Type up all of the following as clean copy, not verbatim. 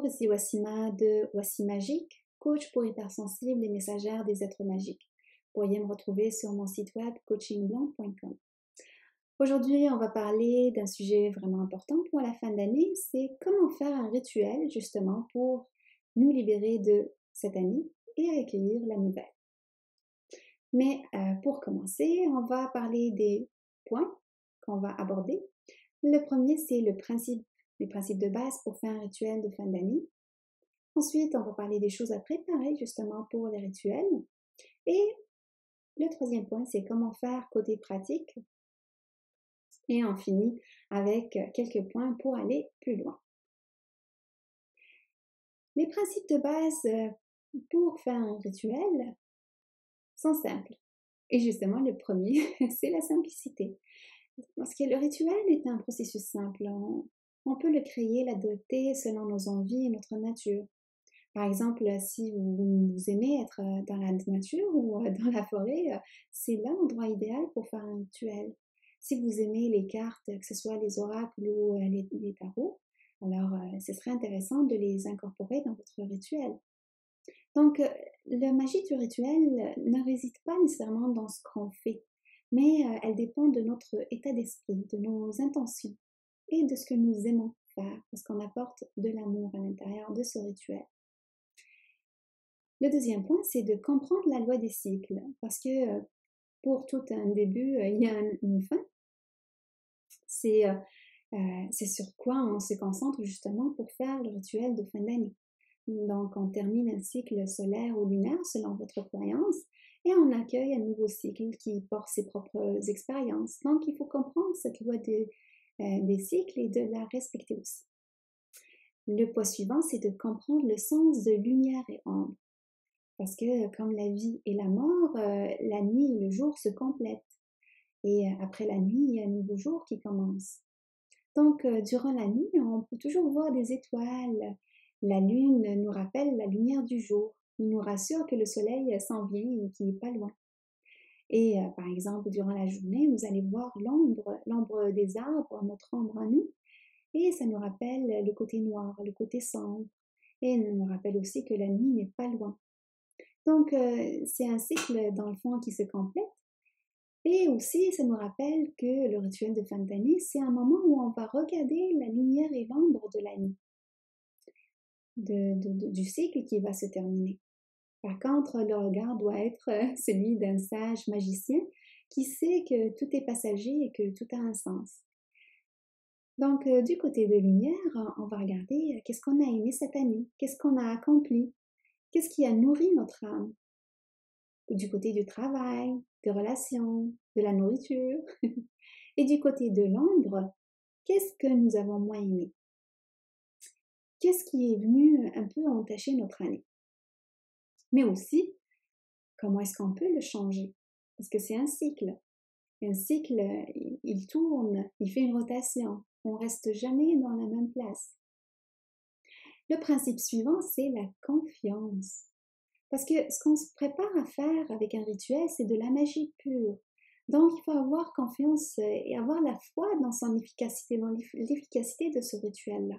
Ici Wassima de Wassim Magique, coach pour hypersensibles et messagère des êtres magiques. Vous pourriez me retrouver sur mon site web coachingblanc.com. Aujourd'hui, on va parler d'un sujet vraiment important pour la fin d'année, c'est comment faire un rituel justement pour nous libérer de cette année et accueillir la nouvelle. Mais pour commencer, on va parler des points qu'on va aborder. Le premier, c'est les principes de base pour faire un rituel de fin d'année. Ensuite, on va parler des choses à préparer justement pour les rituels. Et le troisième point, c'est comment faire côté pratique. Et on finit avec quelques points pour aller plus loin. Les principes de base pour faire un rituel sont simples. Et justement, le premier, c'est la simplicité. Parce que le rituel est un processus simple. On peut le créer, l'adopter selon nos envies et notre nature. Par exemple, si vous aimez être dans la nature ou dans la forêt, c'est l'endroit idéal pour faire un rituel. Si vous aimez les cartes, que ce soit les oracles ou les tarots, alors ce serait intéressant de les incorporer dans votre rituel. Donc, la magie du rituel ne réside pas nécessairement dans ce qu'on fait, mais elle dépend de notre état d'esprit, de nos intentions et de ce que nous aimons faire, parce qu'on apporte de l'amour à l'intérieur de ce rituel. Le deuxième point, c'est de comprendre la loi des cycles, parce que pour tout un début, il y a une fin. C'est sur quoi on se concentre justement pour faire le rituel de fin d'année. Donc, on termine un cycle solaire ou lunaire selon votre croyance et on accueille un nouveau cycle qui porte ses propres expériences. Donc, il faut comprendre cette loi des cycles et de la respecter aussi. Le point suivant, c'est de comprendre le sens de lumière et ombre. Parce que comme la vie et la mort, la nuit et le jour se complètent. Et après la nuit, il y a un nouveau jour qui commence. Donc, durant la nuit, on peut toujours voir des étoiles. La lune nous rappelle la lumière du jour. Il nous rassure que le soleil s'en vient et qu'il n'est pas loin. Et par exemple, durant la journée, vous allez voir l'ombre des arbres, notre ombre à nous. Et ça nous rappelle le côté noir, le côté sombre. Et ça nous rappelle aussi que la nuit n'est pas loin. Donc, c'est un cycle, dans le fond, qui se complète. Et aussi, ça nous rappelle que le rituel de fin d'année, c'est un moment où on va regarder la lumière et l'ombre de la nuit, du cycle qui va se terminer. Par contre, le regard doit être celui d'un sage magicien qui sait que tout est passager et que tout a un sens. Donc, du côté de lumière, on va regarder qu'est-ce qu'on a aimé cette année, qu'est-ce qu'on a accompli, qu'est-ce qui a nourri notre âme. Du côté du travail, des relations, de la nourriture. Et du côté de l'ombre, qu'est-ce que nous avons moins aimé? Qu'est-ce qui est venu un peu entacher notre année? Mais aussi, comment est-ce qu'on peut le changer? Parce que c'est un cycle. Un cycle, il tourne, il fait une rotation. On ne reste jamais dans la même place. Le principe suivant, c'est la confiance. Parce que ce qu'on se prépare à faire avec un rituel, c'est de la magie pure. Donc, il faut avoir confiance et avoir la foi dans son efficacité, dans l'efficacité de ce rituel-là.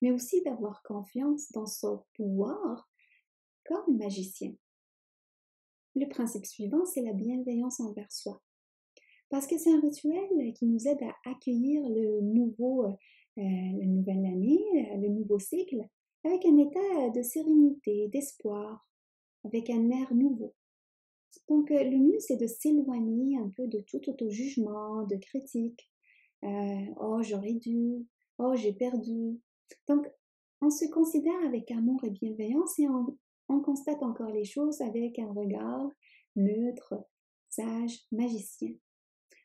Mais aussi d'avoir confiance dans son pouvoir comme magicien. Le principe suivant, c'est la bienveillance envers soi. Parce que c'est un rituel qui nous aide à accueillir la nouvelle année, le nouveau cycle, avec un état de sérénité, d'espoir, avec un air nouveau. Donc, le mieux, c'est de s'éloigner un peu de tout auto-jugement, de critique. Oh, j'aurais dû. Oh, j'ai perdu. Donc, on se considère avec amour et bienveillance et on constate encore les choses avec un regard neutre, sage, magicien.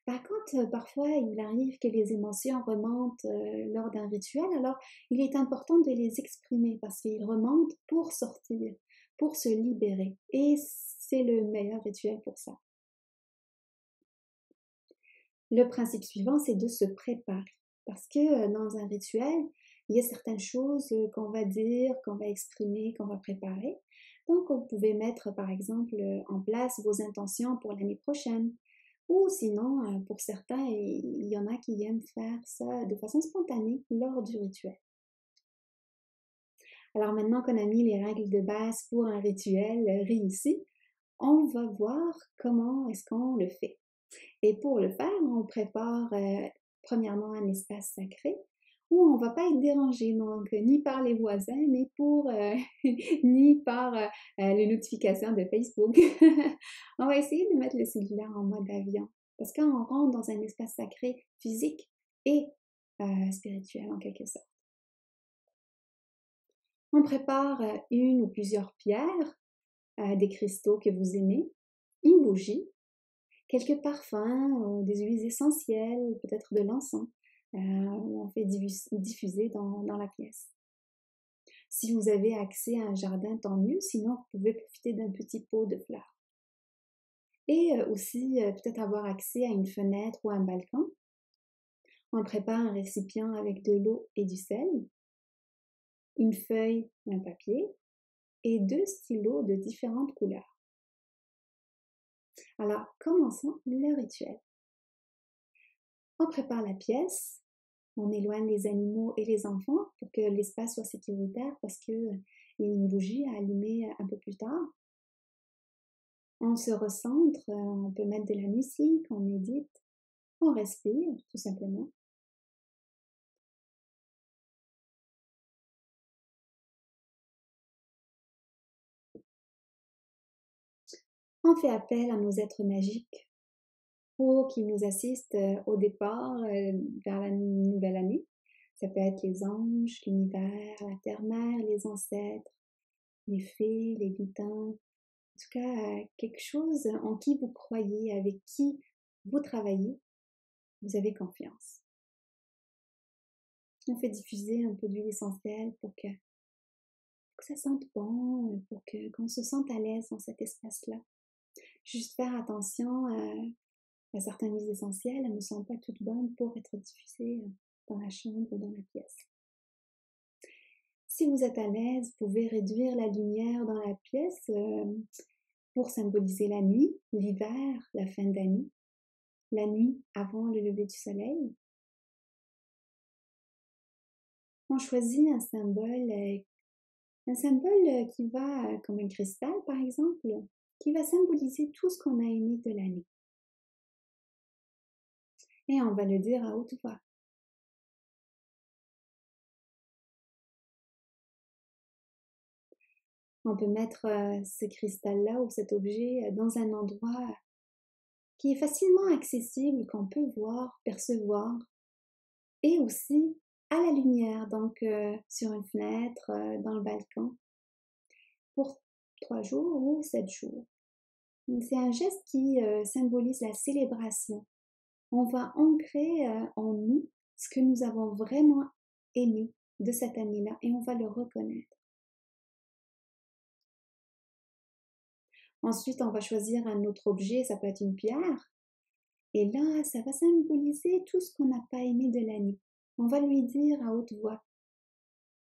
Par contre, parfois, il arrive que les émotions remontent lors d'un rituel, alors il est important de les exprimer parce qu'ils remontent pour sortir, pour se libérer. Et c'est le meilleur rituel pour ça. Le principe suivant, c'est de se préparer. Parce que dans un rituel, il y a certaines choses qu'on va dire, qu'on va exprimer, qu'on va préparer. Donc, vous pouvez mettre, par exemple, en place vos intentions pour l'année prochaine. Ou sinon, pour certains, il y en a qui aiment faire ça de façon spontanée lors du rituel. Alors maintenant qu'on a mis les règles de base pour un rituel réussi, on va voir comment est-ce qu'on le fait. Et pour le faire, on prépare premièrement un espace sacré où on ne va pas être dérangé, donc ni par les voisins, ni par les notifications de Facebook. On va essayer de mettre le cellulaire en mode avion. Parce que quand on rentre dans un espace sacré physique et spirituel en quelque sorte. On prépare une ou plusieurs pierres, des cristaux que vous aimez, une bougie, quelques parfums, des huiles essentielles, peut-être de l'encens, on fait diffuser dans la pièce. Si vous avez accès à un jardin, tant mieux, sinon vous pouvez profiter d'un petit pot de fleurs. Et aussi peut-être avoir accès à une fenêtre ou un balcon. On prépare un récipient avec de l'eau et du sel, une feuille, un papier et 2 stylos de différentes couleurs. Alors, commençons le rituel. On prépare la pièce, on éloigne les animaux et les enfants pour que l'espace soit sécuritaire parce qu'il y a une bougie à allumer un peu plus tard. On se recentre, on peut mettre de la musique, on médite, on respire tout simplement. On fait appel à nos êtres magiques pour qu'ils nous assistent au départ vers la nouvelle année. Ça peut être les anges, l'univers, la terre-mère, les ancêtres, les fées, les lutins. En tout cas, quelque chose en qui vous croyez, avec qui vous travaillez, vous avez confiance. On fait diffuser un peu d'huile essentielle pour que ça sente bon, pour qu'on se sente à l'aise dans cet espace-là. Juste faire attention à certaines huiles essentielles, elles ne sont pas toutes bonnes pour être diffusées dans la chambre ou dans la pièce. Si vous êtes à l'aise, vous pouvez réduire la lumière dans la pièce pour symboliser la nuit, l'hiver, la fin d'année, la nuit avant le lever du soleil. On choisit un symbole qui va, comme un cristal par exemple, qui va symboliser tout ce qu'on a aimé de l'année. Et on va le dire à haute voix. On peut mettre ce cristal-là ou cet objet dans un endroit qui est facilement accessible, qu'on peut voir, percevoir, et aussi à la lumière, donc sur une fenêtre, dans le balcon, pour 3 jours ou 7 jours. C'est un geste qui symbolise la célébration. On va ancrer en nous ce que nous avons vraiment aimé de cette année-là et on va le reconnaître. Ensuite, on va choisir un autre objet, ça peut être une pierre. Et là, ça va symboliser tout ce qu'on n'a pas aimé de l'année. On va lui dire à haute voix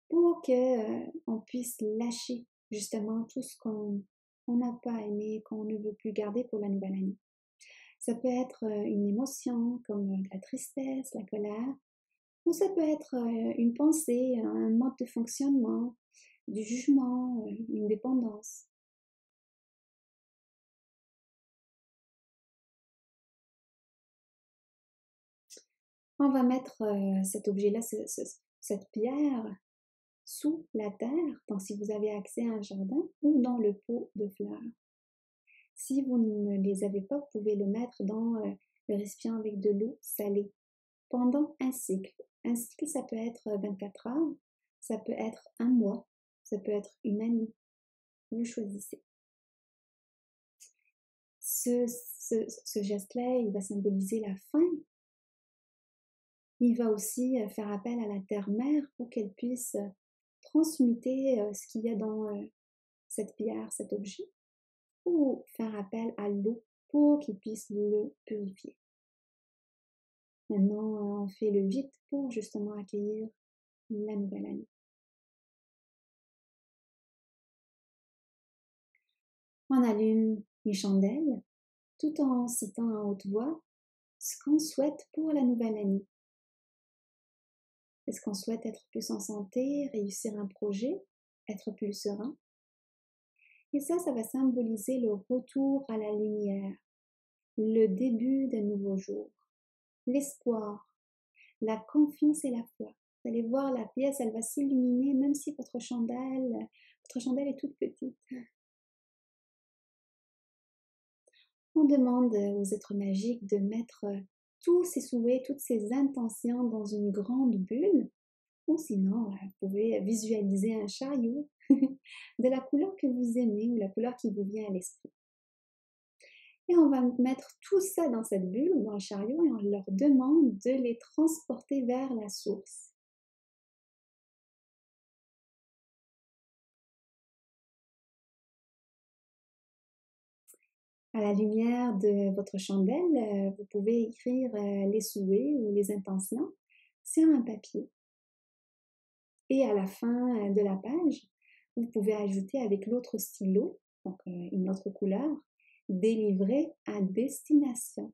pour qu'on puisse lâcher justement tout ce qu'on n'a pas aimé, qu'on ne veut plus garder pour la nouvelle année. Ça peut être une émotion comme la tristesse, la colère, ou ça peut être une pensée, un mode de fonctionnement, du jugement, une dépendance. On va mettre cet objet-là, cette pierre, sous la terre, donc si vous avez accès à un jardin, ou dans le pot de fleurs. Si vous ne les avez pas, vous pouvez le mettre dans le récipient avec de l'eau salée pendant un cycle. Un cycle, ça peut être 24 heures, ça peut être un mois, ça peut être une année. Vous choisissez. Ce geste-là, il va symboliser la fin. Il va aussi faire appel à la terre-mère pour qu'elle puisse transmuter ce qu'il y a dans cette pierre, cet objet, ou faire appel à l'eau pour qu'il puisse le purifier. Maintenant, on fait le vide pour justement accueillir la nouvelle année. On allume une chandelle tout en citant à haute voix ce qu'on souhaite pour la nouvelle année. Est-ce qu'on souhaite être plus en santé, réussir un projet, être plus serein. Et ça va symboliser le retour à la lumière, le début d'un nouveau jour, l'espoir, la confiance et la foi. Vous allez voir la pièce, elle va s'illuminer même si votre chandelle est toute petite. On demande aux êtres magiques de mettre tous ces souhaits, toutes ces intentions dans une grande bulle, ou sinon, vous pouvez visualiser un chariot de la couleur que vous aimez ou la couleur qui vous vient à l'esprit. Et on va mettre tout ça dans cette bulle ou dans le chariot et on leur demande de les transporter vers la source. À la lumière de votre chandelle, vous pouvez écrire les souhaits ou les intentions sur un papier. Et à la fin de la page, vous pouvez ajouter avec l'autre stylo, donc une autre couleur, délivré à destination.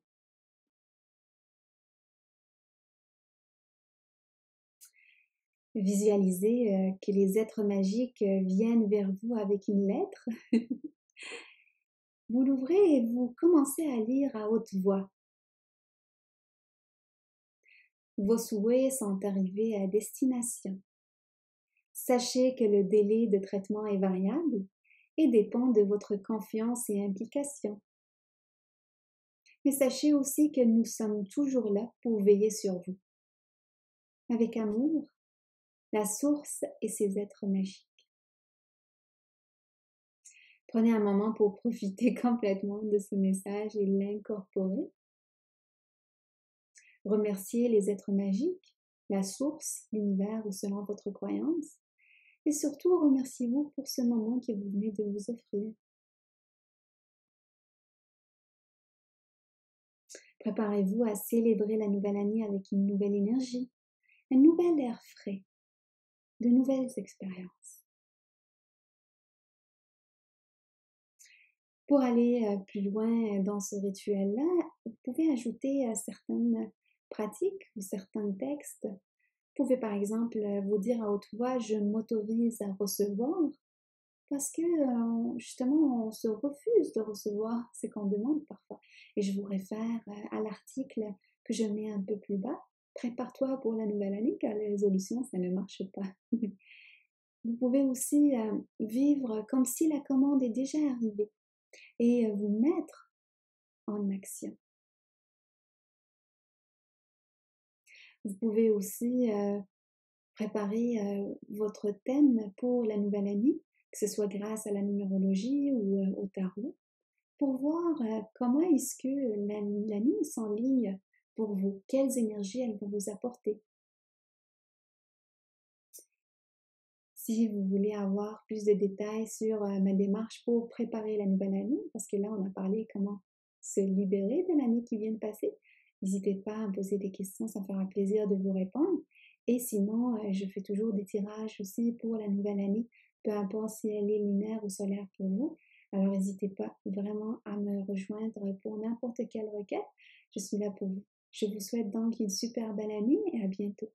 Visualisez que les êtres magiques viennent vers vous avec une lettre. Vous l'ouvrez et vous commencez à lire à haute voix. Vos souhaits sont arrivés à destination. Sachez que le délai de traitement est variable et dépend de votre confiance et implication. Mais sachez aussi que nous sommes toujours là pour veiller sur vous. Avec amour, la source et ses êtres magiques. Prenez un moment pour profiter complètement de ce message et l'incorporer. Remerciez les êtres magiques, la source, l'univers ou selon votre croyance. Et surtout, remerciez-vous pour ce moment que vous venez de vous offrir. Préparez-vous à célébrer la nouvelle année avec une nouvelle énergie, un nouvel air frais, de nouvelles expériences. Pour aller plus loin dans ce rituel-là, vous pouvez ajouter certaines pratiques ou certains textes. Vous pouvez par exemple vous dire à haute voix « je m'autorise à recevoir » parce que justement on se refuse de recevoir ce qu'on demande parfois. Et je vous réfère à l'article que je mets un peu plus bas. Prépare-toi pour la nouvelle année car les résolutions ça ne marche pas. Vous pouvez aussi vivre comme si la commande est déjà arrivée et vous mettre en action. Vous pouvez aussi préparer votre thème pour la nouvelle année, que ce soit grâce à la numérologie ou au tarot, pour voir comment est-ce que l'année s'enligne pour vous, quelles énergies elle va vous apporter. Si vous voulez avoir plus de détails sur ma démarche pour préparer la nouvelle année, parce que là on a parlé comment se libérer de l'année qui vient de passer, n'hésitez pas à me poser des questions, ça me fera plaisir de vous répondre. Et sinon, je fais toujours des tirages aussi pour la nouvelle année, peu importe si elle est lunaire ou solaire pour vous. Alors n'hésitez pas vraiment à me rejoindre pour n'importe quelle requête. Je suis là pour vous. Je vous souhaite donc une super belle année et à bientôt.